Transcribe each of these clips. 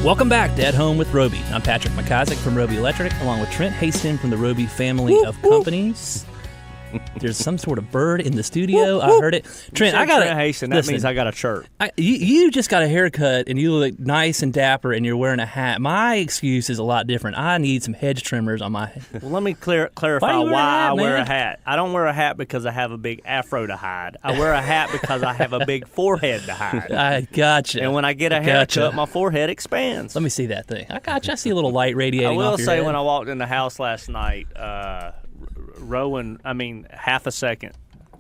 Welcome back to At Home with Roby. I'm Patrick McIsaac from Roby Electric, along with Trent Haston from the Roby family of companies. There's some sort of bird in the studio. I heard it. Trent, I got Trent Haston. That means I got a chirp. You just got a haircut and you look nice and dapper, and you're wearing a hat. My excuse is a lot different. I need some hedge trimmers on my head. Well, let me clarify why I wear a hat. I don't wear a hat because I have a big afro to hide. I wear a hat because I have a big forehead to hide. I gotcha. And when I get a haircut, my forehead expands. Let me see that thing. I gotcha. I see a little light radiating I will off your say head. when I walked in the house last night, half a second.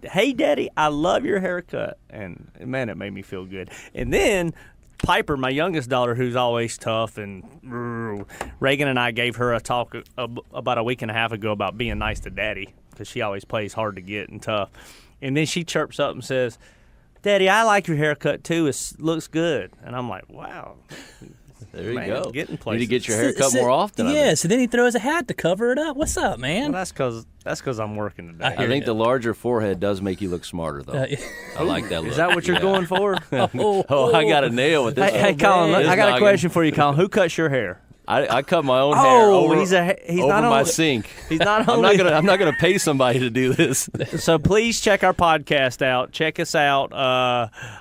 Hey, Daddy, I love your haircut. And, man, it made me feel good. And then Piper, my youngest daughter, who's always tough, and Reagan and I gave her a talk about a week and a half ago about being nice to Daddy because she always plays hard to get and tough. And then she chirps up and says, Daddy, I like your haircut, too. It looks good. And I'm like, wow. There you go. Getting Need places. to get your hair cut more often. Yeah, so then he throws a hat to cover it up. What's up, man? Well, that's because I'm working today. I think the larger forehead does make you look smarter, though. I like that look. Is that what you're going for? Oh, I got a nail with this. Hey, Colin, I got a question for you, Colin. Who cuts your hair? I cut my own hair over, he's over not my only, sink. He's not I'm only. not gonna pay somebody to do this. So please check our podcast out. Check us out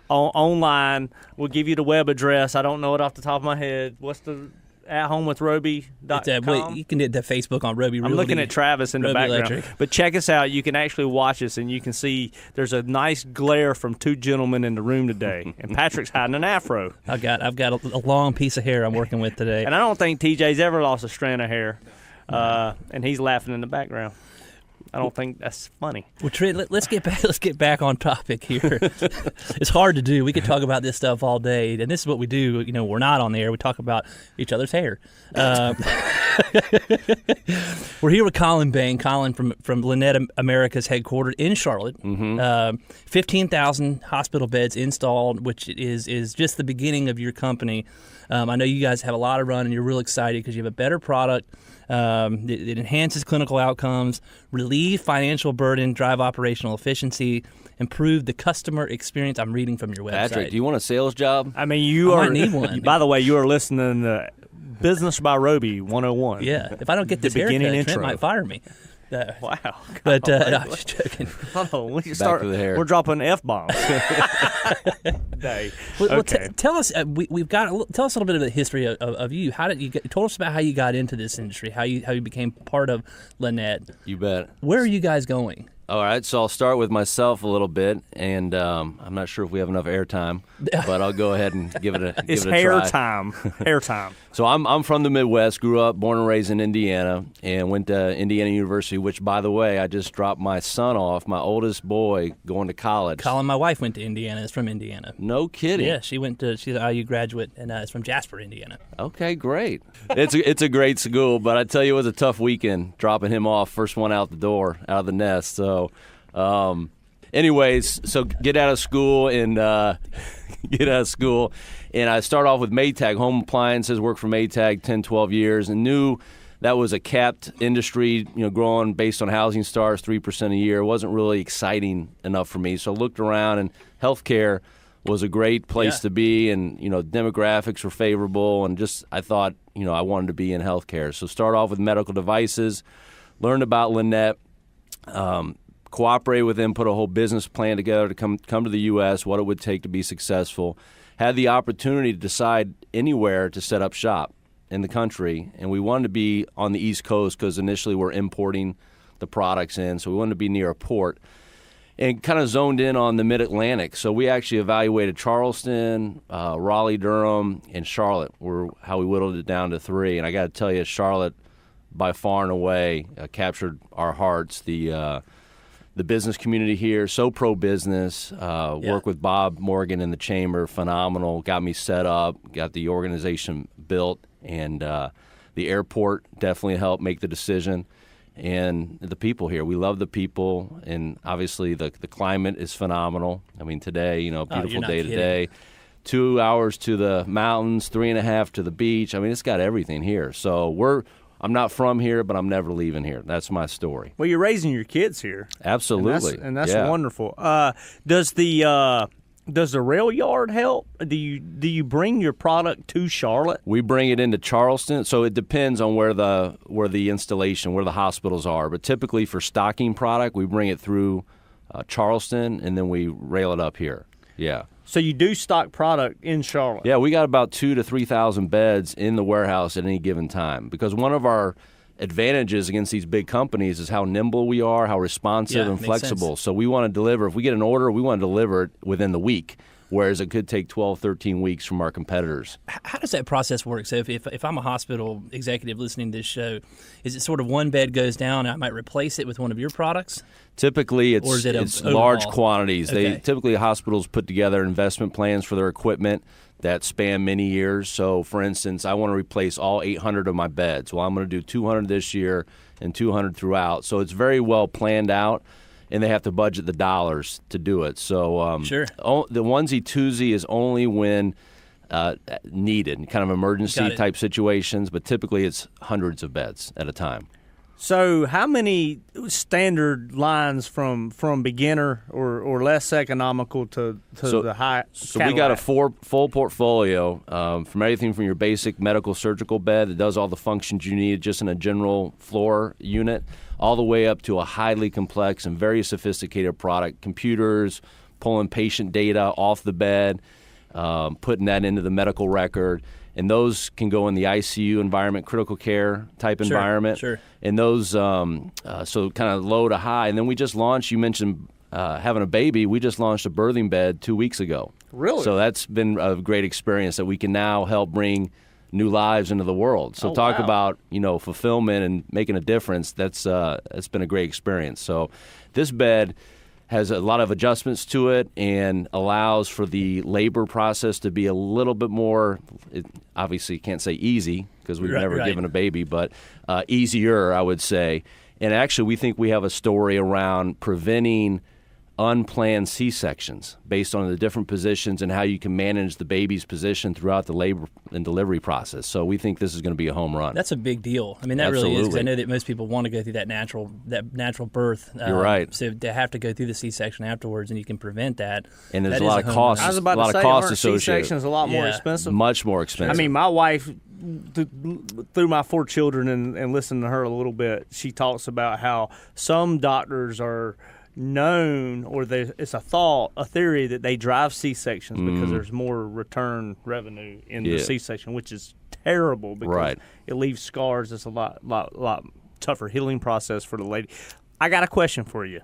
online. We'll give you the web address. I don't know it off the top of my head. What's the athomewithroby.com? You can get the Facebook on Roby Realty. I'm looking at Travis in the Roby background. Electric. But check us out. You can actually watch us, and you can see there's a nice glare from two gentlemen in the room today. And Patrick's hiding an afro. I've got a long piece of hair I'm working with today. And I don't think TJ's ever lost a strand of hair. And he's laughing in the background. I don't think that's funny. Well, Trent, let's get back on topic here. It's hard to do. We could talk about this stuff all day, and this is what we do. You know, we're not on the air. We talk about each other's hair. We're here with Colin Bain. Colin from Linet America's headquartered in Charlotte. 15,000 hospital beds installed, which is just the beginning of your company. I know you guys have a lot of run, and you're real excited because you have a better product. It enhances clinical outcomes, relieve financial burden, drive operational efficiency, improve the customer experience. I'm reading from your website. Patrick, do you want a sales job? I mean, I might need one. By the way, you are listening to Business by Roby 101. Yeah, if I don't get this haircut, Trent might fire me. Wow. But I'm just joking. We to the hair. We're dropping F-bombs. Well, tell us. Tell us a little bit of the history of you. How did you get? Told us about how you got into this industry. How you became part of Linet. You bet. Where are you guys going? All right, so I'll start with myself a little bit, and I'm not sure if we have enough airtime, but I'll go ahead and give it a hair try. time. Hair time. So I'm from the Midwest, grew up, born and raised in Indiana, and went to Indiana University, which, by the way, I just dropped my son off, my oldest boy, going to college. Colin, my wife went to Indiana. Is from Indiana. No kidding. Yeah, she's an IU graduate, and is from Jasper, Indiana. Okay, great. It's a great school, but I tell you, it was a tough weekend dropping him off, first one out the door, out of the nest. So, anyways, get out of school and I start off with Maytag home appliances. Worked for Maytag 10, 12 years, and knew that was a capped industry. Growing based on housing starts 3% a year. It wasn't really exciting enough for me. So I looked around, and healthcare was a great place to be, and demographics were favorable, and just I thought I wanted to be in healthcare. So start off with medical devices, learned about Linet, cooperate with them, put a whole business plan together to come to the U.S., what it would take to be successful. Had the opportunity to decide anywhere to set up shop in the country, and we wanted to be on the East Coast because initially we're importing the products in, so we wanted to be near a port. And kind of zoned in on the Mid-Atlantic. So we actually evaluated Charleston, Raleigh, Durham, and Charlotte were how we whittled it down to 3. And I got to tell you, Charlotte, by far and away, captured our hearts. The business community here, so pro-business. Work with Bob Morgan in the chamber, phenomenal. Got me set up, got the organization built, and the airport definitely helped make the decision. And the people here, we love the people, and obviously the climate is phenomenal. I mean, today, beautiful day today. 2 hours to the mountains, 3.5 to the beach. I mean, it's got everything here. So I'm not from here, but I'm never leaving here. That's my story. Well, you're raising your kids here. Absolutely. And that's wonderful. Does the Does the rail yard help? Do you bring your product to Charlotte? We bring it into Charleston, so it depends on where the installation, where the hospitals are. But typically for stocking product, we bring it through Charleston, and then we rail it up here. Yeah. So you do stock product in Charlotte? Yeah, we got about 2,000 to 3,000 beds in the warehouse at any given time, because one of our advantages against these big companies is how nimble we are, how responsive and flexible. So we want to deliver. If we get an order, we want to deliver it within the week, whereas it could take 12, 13 weeks from our competitors. How does that process work? So if I'm a hospital executive listening to this show, is it sort of one bed goes down and I might replace it with one of your products? Typically, it's large quantities. Okay. Typically, hospitals put together investment plans for their equipment that span many years. So, for instance, I want to replace all 800 of my beds. Well, I'm going to do 200 this year and 200 throughout. So it's very well planned out, and they have to budget the dollars to do it. So Sure. The onesie-twosie is only when needed, kind of emergency type situations, but typically it's hundreds of beds at a time. So how many standard lines from beginner or less economical to the high? So we got a full portfolio from everything from your basic medical surgical bed that does all the functions you need just in a general floor unit, all the way up to a highly complex and very sophisticated product, computers, pulling patient data off the bed, putting that into the medical record. And those can go in the ICU environment, critical care type environment. Sure. And those, so kind of low to high. And then we just launched, you mentioned having a baby. We just launched a birthing bed 2 weeks ago. Really? So that's been a great experience that we can now help bring new lives into the world. So talk about, fulfillment and making a difference. That's been a great experience. So this bed has a lot of adjustments to it and allows for the labor process to be a little bit more, obviously can't say easy because we've never given a baby, but easier, I would say. And actually, we think we have a story around preventing unplanned C-sections based on the different positions and how you can manage the baby's position throughout the labor and delivery process. So we think this is going to be a home run. That's a big deal. I mean, that Absolutely. really is, because I know that most people want to go through that natural birth. You're right. So to have to go through the C-section afterwards, and you can prevent that. And there's a lot of costs. I was about to say, cost C-sections a lot more expensive. Much more expensive. I mean, my wife, through my 4 children and listening to her a little bit, she talks about how some doctors are known, or it's a theory that they drive C-sections because there's more return revenue in the C-section, which is terrible because it leaves scars. It's a lot tougher healing process for the lady. I got a question for you.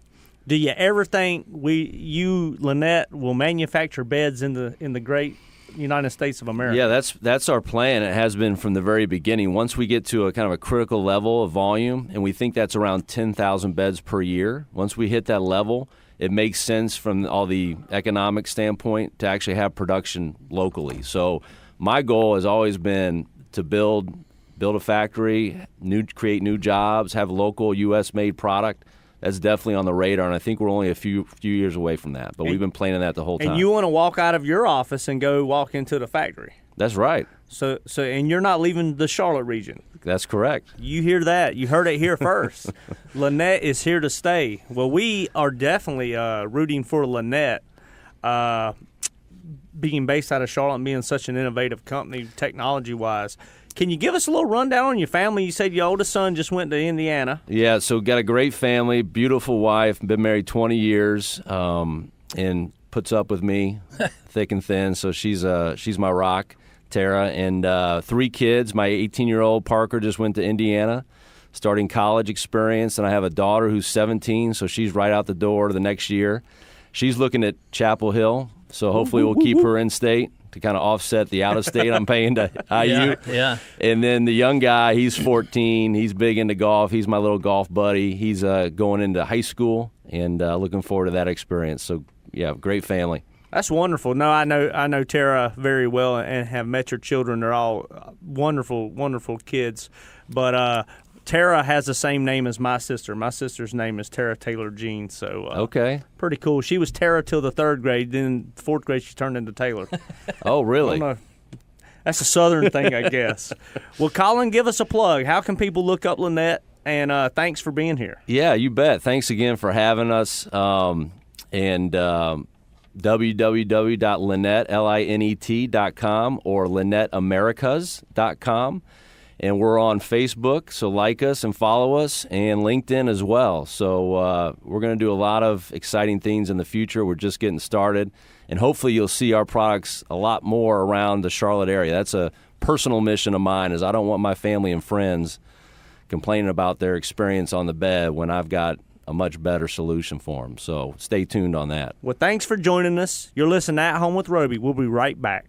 Do you ever think Linet, will manufacture beds in the great United States of America? Yeah, that's our plan. It has been from the very beginning. Once we get to a kind of a critical level of volume, and we think that's around 10,000 beds per year, once we hit that level, it makes sense from all the economic standpoint to actually have production locally. So my goal has always been to build a factory, create new jobs, have local U.S.-made product. That's definitely on the radar, and I think we're only a few years away from that. But we've been planning that the whole time. And you want to walk out of your office and go walk into the factory. That's right. So and you're not leaving the Charlotte region. That's correct. You hear that? You heard it here first. Linet is here to stay. Well, we are definitely rooting for Linet, being based out of Charlotte and being such an innovative company technology-wise. Can you give us a little rundown on your family? You said your oldest son just went to Indiana. Yeah, so got a great family, beautiful wife, been married 20 years, and puts up with me thick and thin. So she's my rock, Tara, and 3 kids. My 18-year-old Parker just went to Indiana, starting college experience, and I have a daughter who's 17, so she's right out the door the next year. She's looking at Chapel Hill, so hopefully we'll keep her in state to kind of offset the out-of-state I'm paying to IU. Yeah. And then the young guy, he's 14. He's big into golf. He's my little golf buddy. He's going into high school, and looking forward to that experience. So, yeah, great family. That's wonderful. No, I know Tara very well and have met your children. They're all wonderful, wonderful kids. But Tara has the same name as my sister. My sister's name is Tara Taylor Jean. So okay, pretty cool. She was Tara till the 3rd grade. Then 4th grade she turned into Taylor. Oh, really? I don't know. That's a Southern thing, I guess. Well, Colin, give us a plug. How can people look up Linet? And thanks for being here. Yeah, you bet. Thanks again for having us. www.linet, Linet.com or LinetAmericas.com. And we're on Facebook, so like us and follow us, and LinkedIn as well. So we're going to do a lot of exciting things in the future. We're just getting started. And hopefully you'll see our products a lot more around the Charlotte area. That's a personal mission of mine, is I don't want my family and friends complaining about their experience on the bed when I've got a much better solution for them. So stay tuned on that. Well, thanks for joining us. You're listening At Home with Roby. We'll be right back.